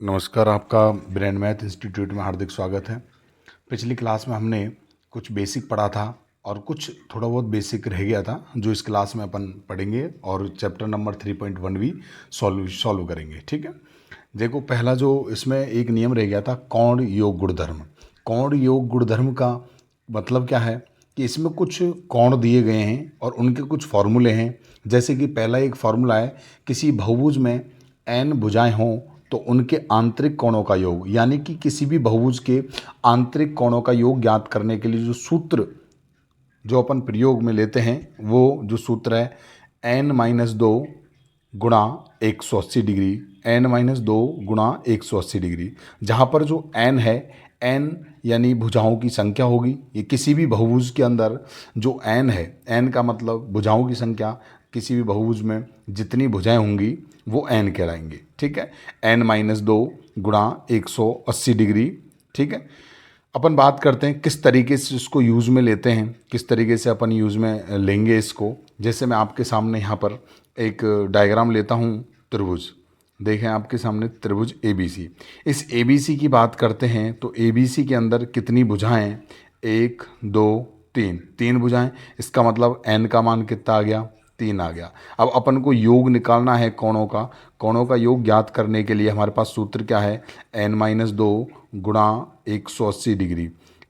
नमस्कार, आपका brain math institute में हार्दिक स्वागत है। पिछली क्लास में हमने कुछ बेसिक पढ़ा था और कुछ थोड़ा बहुत बेसिक रह गया था जो इस क्लास में अपन पढ़ेंगे और चैप्टर नंबर 3.1 भी सॉल्व करेंगे। ठीक है, देखो पहला जो इसमें एक नियम रह गया था, कौण योग गुणधर्म। कौण योग गुणधर्म का मतलब क्या है कि इसमें कुछ कोण दिए गए हैं और उनके कुछ फॉर्मूले हैं। जैसे कि पहला एक फॉर्मूला है, किसी बहुभुज में n भुजाएं हों तो उनके आंतरिक कोणों का योग, यानी कि किसी भी बहुभुज के आंतरिक कोणों का योग ज्ञात करने के लिए जो सूत्र जो अपन प्रयोग में लेते हैं वो जो सूत्र है n-2 गुणा 180 डिग्री, n-2 गुणा 180 डिग्री। जहाँ पर जो n है, n यानी भुजाओं की संख्या होगी। ये किसी भी बहुभुज के अंदर जो n है, n का मतलब भुजाओं की संख्या, किसी भी बहुभुज में जितनी भुजाएं होंगी वो n कहलाएंगे। ठीक है, n-2 गुणा 180 डिग्री। ठीक है, अपन बात करते हैं किस तरीके से इसको यूज़ में लेते हैं, किस तरीके से अपन यूज़ में लेंगे इसको। जैसे मैं आपके सामने यहाँ पर एक डायग्राम लेता हूँ, त्रिभुज। देखें आपके सामने त्रिभुज ABC। इस ABC की बात करते हैं तो ABC के अंदर कितनी भुजाएं? 1 2 3, 3 भुजाएं। इसका मतलब n का मान कितना आ गया? 3 आ गया। अब अपन को योग निकालना है कोणों का। कोणों का योग ज्ञात करने के लिए हमारे पास सूत्र क्या है? n-2 गुणा 180 डिग्री।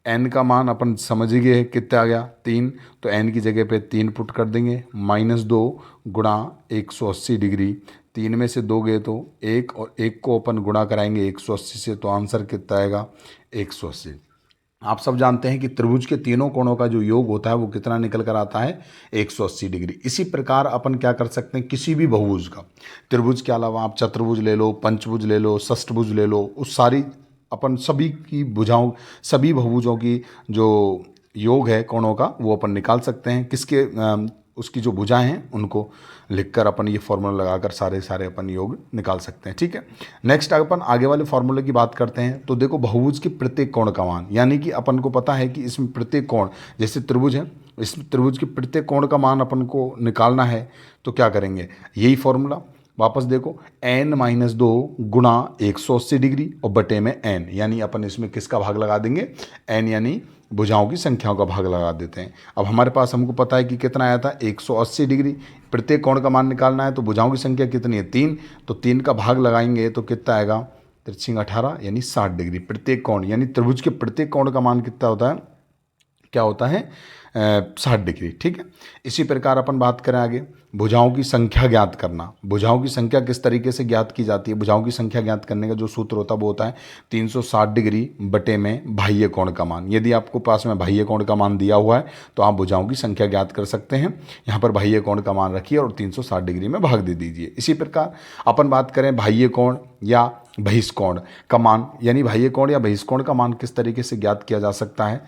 n का मान अपन समझ गए कितना आ गया? 3। तो n की जगह पे 3 पुट कर देंगे। -2 गुणा 180 डिग्री। 3 में से 2 गए तो 1 और 1 को अपन गुणा कराएंगे 180 से, तो आंसर कितना आएगा? 180। आप सब जानते हैं कि त्रिभुज के तीनों कोणों का जो योग होता है वो कितना निकल कर आता है? 180 डिग्री। इसी प्रकार अपन क्या कर सकते हैं, किसी भी बहुभुज का, त्रिभुज के अलावा आप चतुर्भुज ले लो, पंचभुज ले लो, षष्ठभुज ले लो, उस सारी अपन सभी की भुजाओं, सभी बहुभुजों की जो योग है कोणों का वो अपन निकाल सकते हैं। किसके उसकी जो भुजाएं हैं उनको लिखकर अपन ये फॉर्मूला लगाकर सारे अपन योग निकाल सकते हैं। ठीक है, नेक्स्ट अपन आगे वाले फॉर्मूले की बात करते हैं। तो देखो बहुभुज के प्रत्येक कोण का मान, यानी कि अपन को पता है कि इसमें प्रत्येक कोण, जैसे त्रिभुज है, इस त्रिभुज के प्रत्येक कोण का मान अपन को निकालना है। तो क्या करेंगे? यही फॉर्मूला वापस देखो, n-2 गुणा 180 डिग्री और बटे में n, यानी अपन इसमें किसका भाग लगा देंगे? n यानी भुजाओं की संख्याओं का भाग लगा देते हैं। अब हमारे पास हमको पता है कि कितना आया था? 180 डिग्री। प्रत्येक कोण का मान निकालना है तो भुजाओं की संख्या कितनी है? 3। तो 3 का भाग लगाएंगे तो कितना आएगा? 3 18 यानी 60 डिग्री। प्रत्येक कोण यानी त्रिभुज के प्रत्येक कोण का मान कितना होता है? क्या होता है? 60 डिग्री। ठीक है, इसी प्रकार अपन बात करें आगे, भुजाओं की संख्या ज्ञात करना। भुजाओं की संख्या किस तरीके से ज्ञात की जाती है? भुजाओं की संख्या ज्ञात करने का जो सूत्र होता है वो होता है 360 डिग्री बटे में बाह्य कोण का मान। यदि आपको पास में बाह्य कोण का मान दिया हुआ है तो आप भुजाओं की संख्या ज्ञात कर सकते हैं। यहाँ पर बाह्य कोण का मान रखिए और 360 डिग्री में भाग दे दीजिए। इसी प्रकार अपन बात करें बाह्य कोण या बहिष्कोण का मान, यानी बाह्य कोण या बहिष्कोण का मान किस तरीके से ज्ञात किया जा सकता है?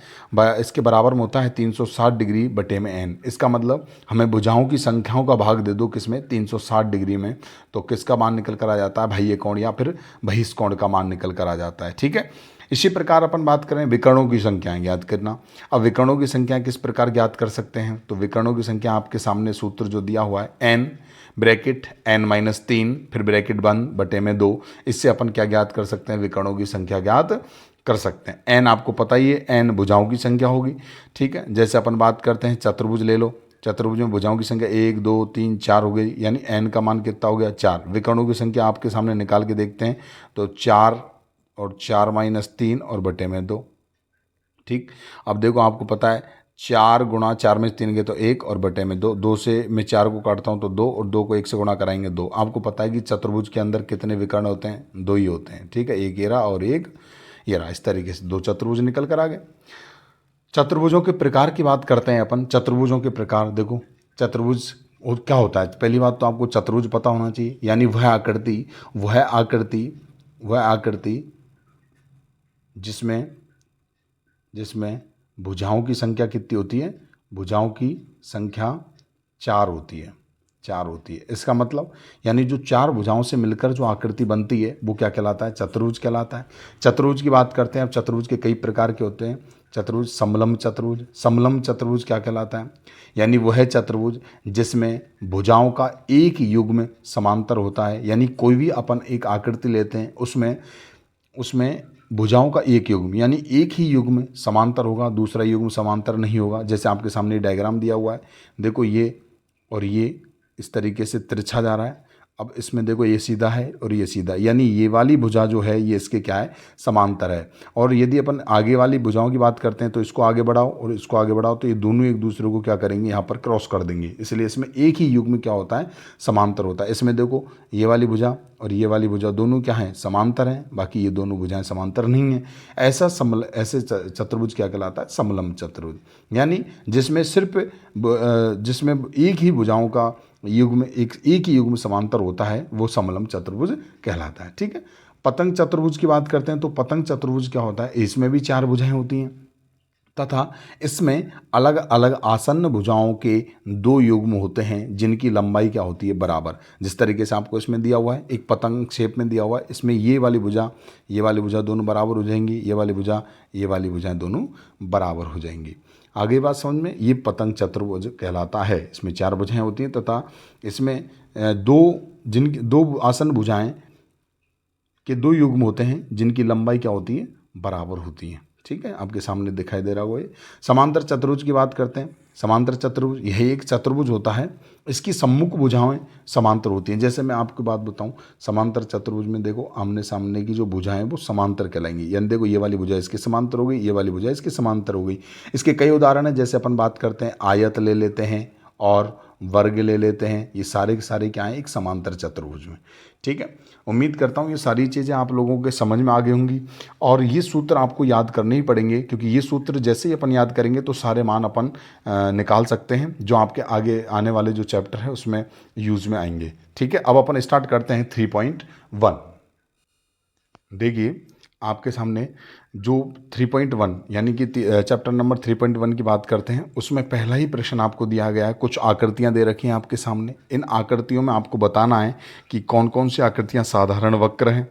इसके बराबर में होता है 360 डिग्री बटे में n। इसका मतलब हमें भुजाओं की संख्याओं का भाग दे दो किसमें? 360 डिग्री में, तो किसका मान निकल कर आ जाता है? बाह्य कोण या फिर बहिष्कोण का मान निकल कर आ जाता है। ठीक है, इसी प्रकार अपन बात करें विकर्णों की संख्याएं ज्ञात करना। अब विकर्णों की संख्या किस प्रकार ज्ञात कर सकते हैं? तो विकर्णों की संख्या आपके सामने सूत्र जो दिया हुआ है, n ब्रैकेट n-3 फिर ब्रैकेट बंद बटे में 2। इससे अपन क्या ज्ञात कर सकते हैं? विकर्णों की संख्या ज्ञात कर सकते हैं। n आपको पता ही है, n भुजाओं की संख्या होगी। ठीक है, जैसे अपन बात करते हैं चतुर्भुज ले लो, चतुर्भुज में भुजाओं की संख्या 1 2 3 4 हो गई, यानी n का मान कितना हो गया? 4। विकर्णों की संख्या आपके सामने निकाल के देखते हैं तो 4 और 4-3 और बटे में 2। ठीक, अब देखो आपको पता है 4 गुणा 4 में 3 गए तो 1 और बटे में 2। 2 से मैं 4 को काटता हूँ तो 2 और 2 को 1 से गुणा कराएंगे 2। आपको पता है कि चतुर्भुज के अंदर कितने विकर्ण होते हैं? 2 ही होते हैं। ठीक है, एक ये रहा और एक ये रहा। इस तरीके से 2 चतुर्भुज निकल कर आ गए। चतुर्भुजों के प्रकार की बात करते हैं अपन। चतुर्भुजों के प्रकार देखो, चतुर्भुज और क्या होता है? पहली बात तो आपको चतुर्भुज पता होना चाहिए, यानी वह आकृति जिसमें जिसमें भुजाओं की संख्या कितनी होती है? भुजाओं की संख्या 4 होती है, 4 होती है। इसका मतलब यानी जो 4 भुजाओं से मिलकर जो आकृति बनती है वो क्या कहलाता है? चतुर्भुज कहलाता है। चतुर्भुज की बात करते हैं। अब चतुर्भुज के कई प्रकार के होते हैं। चतुर्भुज समलम चतुर्भुज। समलम चतुर्भुज क्या कहलाता है? यानी वह चतुर्भुज जिसमें भुजाओं का एक युग्म समांतर होता है। यानी कोई भी अपन एक आकृति लेते हैं, उसमें उसमें भुजाओं का एक युग्म, यानी एक ही युग्म समांतर होगा, दूसरा युग्म समांतर नहीं होगा। जैसे आपके सामने डायग्राम दिया हुआ है, देखो ये और ये इस तरीके से तिरछा जा रहा है। अब इसमें देखो ये सीधा है और ये सीधा, यानी ये वाली भुजा जो है ये इसके क्या है? समांतर है। और यदि अपन आगे वाली भुजाओं की बात करते हैं तो इसको आगे बढ़ाओ और इसको आगे बढ़ाओ, तो ये दोनों एक दूसरे को क्या करेंगे? यहाँ पर क्रॉस कर देंगे। इसलिए इसमें एक ही युग्म क्या होता है? समांतर होता है। इसमें देखो ये वाली भुजा और ये वाली भुजा दोनों क्या हैं? समांतर हैं, बाकी ये दोनों भुजाएं समांतर नहीं हैं। ऐसे चतुर्भुज क्या कहलाता है? समलम चतुर्भुज। यानी जिसमें सिर्फ जिसमें एक ही भुजाओं का युग्म एक ही युग्म समांतर होता है, वो समलम चतुर्भुज कहलाता है। ठीक है। पतंग चतुर्भुज की बात करते हैं तो पतंग चतुर्भुज क्या होता है? इसमें भी 4 भुजाएं होती हैं तथा इसमें अलग अलग आसन्न भुजाओं के 2 युग्म होते हैं जिनकी लंबाई क्या होती है? बराबर। जिस तरीके से आपको इसमें दिया हुआ है, एक पतंग शेप में दिया हुआ है, इसमें ये वाली भुजा दोनों बराबर हो जाएंगी, ये वाली भुजाएं दोनों बराबर हो जाएंगी। आगे बात समझ में, ये पतंग चतुर्भुज कहलाता है। इसमें 4 भुजाएं होती हैं तथा इसमें दो आसन भुजाएं के 2 युग्म होते हैं जिनकी लंबाई क्या होती है? बराबर होती है। ठीक है, आपके सामने दिखाई दे रहा होगा ये। समांतर चतुर्भुज की बात करते हैं। समांतर चतुर्भुज यह एक चतुर्भुज होता है, इसकी सम्मुख भुजाएं समांतर होती हैं। जैसे मैं आपको बात बताऊं, समांतर चतुर्भुज में देखो आमने सामने की जो भुजाएं वो समांतर कहलाएंगी। यानी देखो ये वाली भुजा इसके समांतर हो गई, ये वाली भुजा इसके समांतर हो गई। इसके कई उदाहरण हैं। जैसे अपन बात करते हैं, आयत ले लेते हैं और वर्ग ले लेते हैं। ये सारे के सारे क्या हैं? एक समांतर चतुर्भुज में। ठीक है, उम्मीद करता हूँ ये सारी चीज़ें आप लोगों के समझ में आ गई होंगी। और ये सूत्र आपको याद करने ही पड़ेंगे, क्योंकि ये सूत्र जैसे ही अपन याद करेंगे तो सारे मान अपन निकाल सकते हैं जो आपके आगे आने वाले जो चैप्टर है उसमें यूज़ में आएंगे। ठीक है, अब अपन स्टार्ट करते हैं 3.1। देखिए आपके सामने जो 3.1 यानी कि चैप्टर नंबर 3.1 की बात करते हैं, उसमें पहला ही प्रश्न आपको दिया गया है। कुछ आकृतियां दे रखी हैं आपके सामने। इन आकृतियों में आपको बताना है कि कौन कौन सी आकृतियां साधारण वक्र हैं,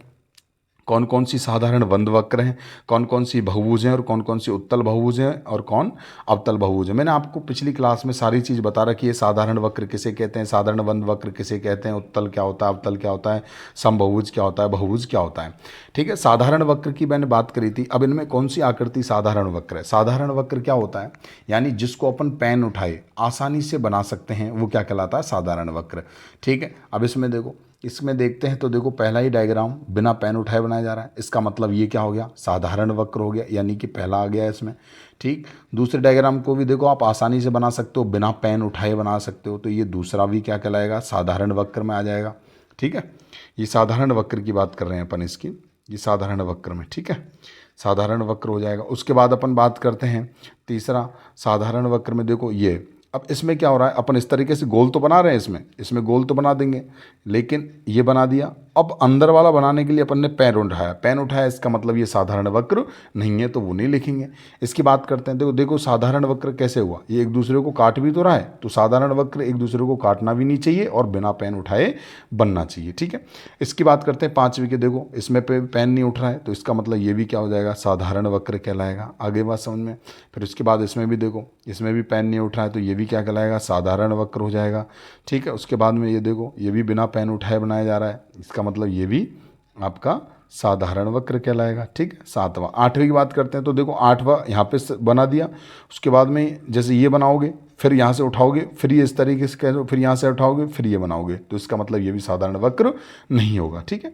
कौन कौन सी साधारण बंद वक्र हैं, कौन कौन सी बहुभुज हैं और कौन कौन सी उत्तल बहुभुज हैं और कौन अवतल बहुभुज है। मैंने आपको पिछली क्लास में सारी चीज़ बता रखी है। साधारण वक्र किसे कहते हैं, साधारण बंद वक्र किसे कहते हैं, उत्तल क्या होता है, अवतल क्या होता है, समबहुभुज क्या होता है, बहुभुज क्या होता है। ठीक है, साधारण वक्र की मैंने बात करी थी। अब इनमें कौन सी आकृति साधारण वक्र है? साधारण वक्र क्या होता है? यानी जिसको अपन पेन उठाए आसानी से बना सकते हैं, वो क्या कहलाता है? साधारण वक्र। ठीक है, अब इसमें देखो, इसमें देखते हैं तो देखो पहला ही डायग्राम बिना पेन उठाए बनाया जा रहा है। इसका मतलब ये क्या हो गया? साधारण वक्र हो गया, यानी कि पहला आ गया इसमें। ठीक, दूसरे डायग्राम को भी देखो आप आसानी से बना सकते हो, बिना पेन उठाए बना सकते हो, तो ये दूसरा भी क्या कहलाएगा? साधारण वक्र में आ जाएगा। ठीक है, ये साधारण वक्र की बात कर रहे हैं अपन इसकी, ये साधारण वक्र में। ठीक है, साधारण वक्र हो जाएगा। उसके बाद अपन बात करते हैं तीसरा साधारण वक्र में। देखो ये, अब इसमें क्या हो रहा है? अपन इस तरीके से गोल तो बना रहे हैं, इसमें गोल तो बना देंगे, लेकिन ये बना दिया। अब अंदर वाला बनाने के लिए अपन ने पेन उठाया, इसका मतलब ये साधारण वक्र नहीं है, तो वो नहीं लिखेंगे। इसकी बात करते हैं। देखो साधारण वक्र कैसे हुआ? ये एक दूसरे को काट भी तो रहा है, तो साधारण वक्र एक दूसरे को काटना भी नहीं चाहिए और बिना पेन उठाए बनना चाहिए। ठीक है, इसकी बात करते हैं 5वीं के। देखो इसमें पेन नहीं उठ रहा है, तो इसका मतलब ये भी क्या हो जाएगा? साधारण वक्र कहलाएगा। आगे बात समझ में। फिर उसके बाद इसमें भी देखो, इसमें भी पेन नहीं उठ रहा है, तो ये भी क्या कहलाएगा? साधारण वक्र हो जाएगा। ठीक है, उसके बाद में ये देखो, ये भी बिना पेन उठाए बनाया जा रहा है, इसका मतलब ये भी आपका साधारण वक्र कहलाएगा। ठीक है, 7वां। 8वीं की बात करते हैं तो देखो 8वां यहाँ पे बना दिया। उसके बाद में जैसे ये बनाओगे, फिर यहाँ से उठाओगे, फिर ये इस तरीके से कह दो, फिर यहाँ से उठाओगे, फिर ये बनाओगे, तो इसका मतलब ये भी साधारण वक्र नहीं होगा। ठीक है,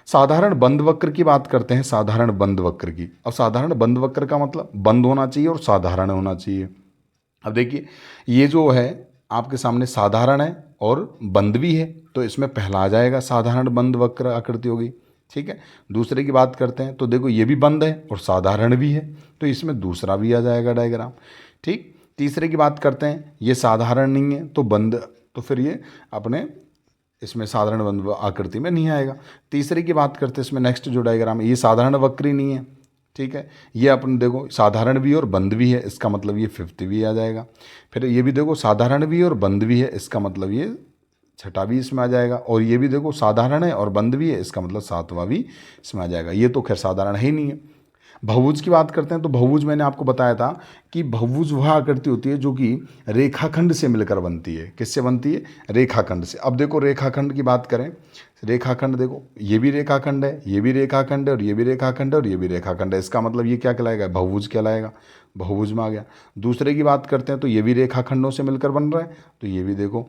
साधारण बंद वक्र की बात करते हैं। साधारण बंद वक्र की, अब साधारण बंद वक्र का मतलब बंद होना चाहिए और साधारण होना चाहिए। अब देखिए ये जो है आपके सामने साधारण है और बंद भी है, तो इसमें पहला आ जाएगा साधारण बंद वक्र आकृति होगी। ठीक है, दूसरे की बात करते हैं तो देखो ये भी बंद है और साधारण भी है, तो इसमें दूसरा भी आ जाएगा डायग्राम। ठीक, तीसरे की बात करते हैं, ये साधारण नहीं है तो बंद, तो फिर ये अपने इसमें साधारण बंद आकृति में नहीं आएगा। तीसरे की बात करते हैं, इसमें नेक्स्ट जो डायग्राम है ये साधारण वक्र ही नहीं है। ठीक है, ये अपन देखो साधारण भी और बंद भी है, इसका मतलब ये 5th भी आ जाएगा। फिर ये भी देखो साधारण भी और बंद भी है, इसका मतलब ये 6ठा भी इसमें आ जाएगा। और ये भी देखो साधारण है और बंद भी है, इसका मतलब 7वां भी इसमें आ जाएगा। ये तो खैर साधारण है ही नहीं है। बहुभुज की बात करते हैं तो बहुभुज मैंने आपको बताया था कि बहुभुज वह आकृति होती है जो कि रेखाखंड से मिलकर बनती है। किससे बनती है? रेखाखंड से। अब देखो रेखाखंड की बात करें, रेखाखंड देखो, ये भी रेखाखंड है, ये भी रेखाखंड है, और ये भी रेखाखंड है, और ये भी रेखाखंड है। इसका मतलब ये क्या कहलाएगा? बहुभुज कहलाएगा। बहुभुज में आ गया। दूसरे की बात करते हैं तो ये भी रेखाखंडों से मिलकर बन रहा है, तो ये भी देखो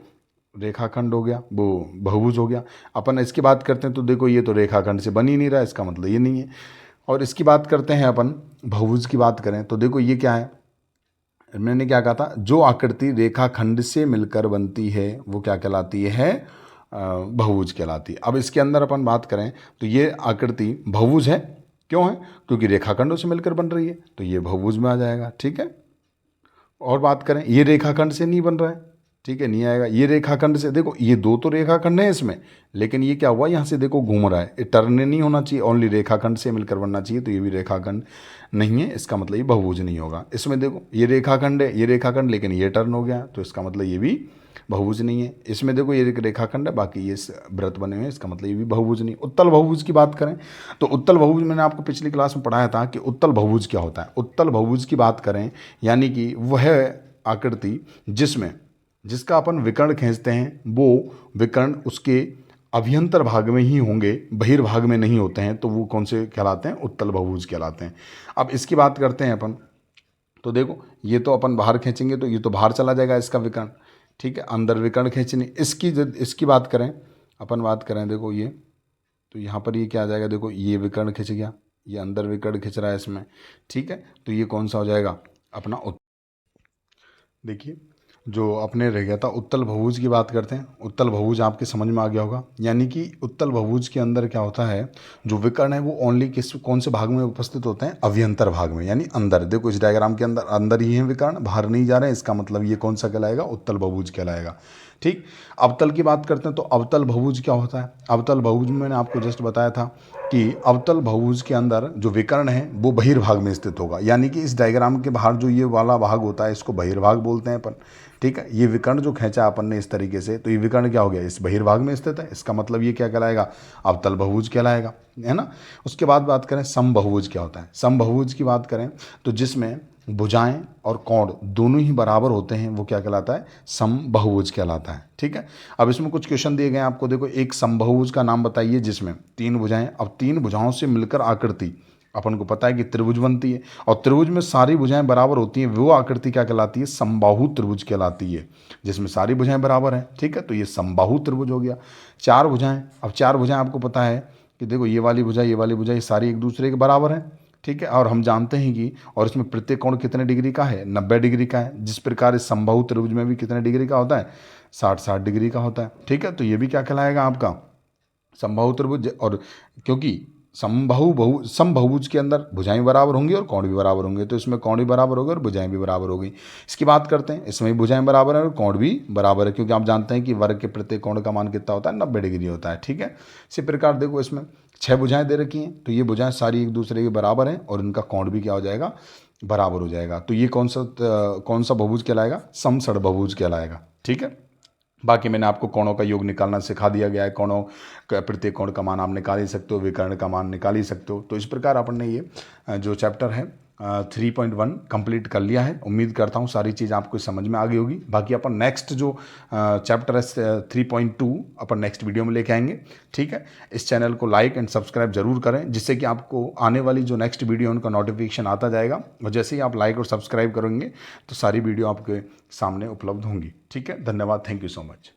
रेखाखंड हो गया, वो बहुभुज हो गया। अपन इसकी बात करते हैं तो देखो ये तो रेखाखंड से बन ही नहीं रहा है, इसका मतलब ये नहीं है। और इसकी बात करते हैं अपन, बहुभुज की बात करें तो देखो ये क्या है, मैंने क्या कहा था, जो आकृति रेखाखंड से मिलकर बनती है वो क्या कहलाती है? बहुभुज कहलाती है। अब इसके अंदर अपन बात करें तो ये आकृति बहुभुज है। क्यों है? क्योंकि रेखाखंडों से मिलकर बन रही है, तो ये बहुभुज में आ जाएगा। ठीक है। और बात करें, ये रेखाखंड से नहीं बन रहा है, ठीक है, नहीं आएगा। ये रेखाखंड से, देखो ये दो तो रेखाखंड है इसमें, लेकिन ये क्या हुआ, यहाँ से देखो घूम रहा है, ये टर्न नहीं होना चाहिए, ओनली रेखाखंड से मिलकर बनना चाहिए, तो ये भी रेखाखंड नहीं है, इसका मतलब ये बहुभुज नहीं होगा। इसमें देखो ये रेखाखंड है, ये रेखाखंड, लेकिन ये टर्न हो गया, तो इसका मतलब ये भी बहुभुज नहीं है। इसमें देखो ये रेखाखंड है, बाकी ये वृत्त बने हुए हैं, इसका मतलब ये भी बहुभुज नहीं। उत्तल बहुभुज की बात करें तो उत्तल बहुभुज मैंने आपको पिछली क्लास में पढ़ाया था कि उत्तल बहुभुज क्या होता है। उत्तल बहुभुज की बात करें यानी कि वह आकृति जिसका अपन विकर्ण खींचते हैं, वो विकर्ण उसके अभ्यंतर भाग में ही होंगे, बहिर्भाग में नहीं होते हैं, तो वो कौन से कहलाते हैं? उत्तल बहुभुज कहलाते हैं। अब इसकी बात करते हैं अपन, तो देखो ये तो अपन बाहर खींचेंगे तो ये तो बाहर चला जाएगा इसका विकर्ण, ठीक है, अंदर विकर्ण खींचने। इसकी बात करें, अपन बात करें, देखो ये तो यहाँ पर ये क्या आ जाएगा, देखो ये विकर्ण खिंच गया, ये अंदर विकर्ण खिंच रहा है इसमें, ठीक है, तो ये कौन सा हो जाएगा? अपना देखिए जो अपने रह गया था उत्तल बहुभुज की बात करते हैं। उत्तल बहुभुज आपके समझ में आ गया होगा, यानी कि उत्तल बहुभुज के अंदर क्या होता है, जो विकर्ण है वो ओनली कौन से भाग में उपस्थित होते हैं? अभ्यंतर भाग में, यानी अंदर। देखो इस डायग्राम के अंदर अंदर ही है विकर्ण, बाहर नहीं जा रहे हैं, इसका मतलब ये कौन सा कहलाएगा? उत्तल बहुभुज कहलाएगा। ठीक। अवतल की बात करते हैं तो अवतल बहुभुज क्या होता है? अवतल बहुभुज में मैंने आपको जस्ट बताया था कि अवतल बहुभुज के अंदर जो विकर्ण है वो बहिर्भाग में स्थित होगा, यानी कि इस डायग्राम के बाहर जो ये वाला भाग होता है इसको बहिर्भाग बोलते हैं अपन। ठीक है, ये विकर्ण जो खींचा अपन ने इस तरीके से, तो ये विकर्ण क्या हो गया? इस बहिर्भाग में स्थित है, इसका मतलब ये क्या कहलाएगा? अवतल बहुभुज कहलाएगा, है ना। उसके बाद बात करें समबहुभुज क्या होता है। समबहुभुज की बात करें तो जिसमें भुजाएं और कोण दोनों ही बराबर होते हैं, वो क्या कहलाता है? समबहुभुज कहलाता है। ठीक है। अब इसमें कुछ क्वेश्चन दिए गए हैं आपको, देखो एक समबहुभुज का नाम बताइए जिसमें 3 भुजाएं, अब 3 भुजाओं से मिलकर आकृति, अपन को पता है कि त्रिभुज बनती है, और त्रिभुज में सारी भुजाएं बराबर होती हैं, वो आकृति क्या कहलाती है? समबाहु त्रिभुज कहलाती है, जिसमें सारी भुजाएं बराबर हैं। ठीक है, तो ये समबाहु त्रिभुज हो गया। 4 भुजाएं, अब 4 भुजाएं आपको पता है कि देखो ये वाली भुजा, ये वाली भुजा, ये सारी एक दूसरे के बराबर हैं। ठीक है, और हम जानते हैं कि, और इसमें प्रत्येक कोण कितने डिग्री का है? 90 डिग्री का है। जिस प्रकार इस समबाहु त्रिभुज में भी कितने डिग्री का होता है? 60 डिग्री का होता है। ठीक है, तो ये भी क्या कहलाएगा आपका? समबाहु त्रिभुज। और क्योंकि समबाहुभुज के अंदर भुजाएं बराबर होंगी और कोण भी बराबर होंगे, तो इसमें कोण भी बराबर होगा और भुजाएं भी बराबर होगी। इसकी बात करते हैं, इसमें भी भुजाएं बराबर है और कोण भी बराबर है, क्योंकि आप जानते हैं कि वर्ग के प्रत्येक कोण का मान कितना होता है? 90 डिग्री होता है। ठीक है, इसी प्रकार देखो इसमें 6 भुजाएं दे रखी हैं, तो ये भुजाएं सारी एक दूसरे के बराबर हैं और इनका कोण भी क्या हो जाएगा? बराबर हो जाएगा। तो ये कौन सा बहुभुज कहलाएगा? समषढ़भुज कहलाएगा। ठीक है, बाकी मैंने आपको कोणों का योग निकालना सिखा दिया गया है। कोणों का प्रत्येक कोण का मान आप निकाल ही सकते हो, विकर्ण का मान निकाल ही सकते हो। तो इस प्रकार अपन ने ये जो चैप्टर है 3.1 कंप्लीट कर लिया है। उम्मीद करता हूँ सारी चीज़ आपको समझ में आ गई होगी। बाकी अपन नेक्स्ट जो चैप्टर है 3.2 अपन नेक्स्ट वीडियो में लेके आएंगे। ठीक है, इस चैनल को लाइक एंड सब्सक्राइब जरूर करें, जिससे कि आपको आने वाली जो नेक्स्ट वीडियो उनका नोटिफिकेशन आता जाएगा, और जैसे ही आप लाइक और सब्सक्राइब करेंगे तो सारी वीडियो आपके सामने उपलब्ध होंगी। ठीक है, धन्यवाद, थैंक यू सो मच।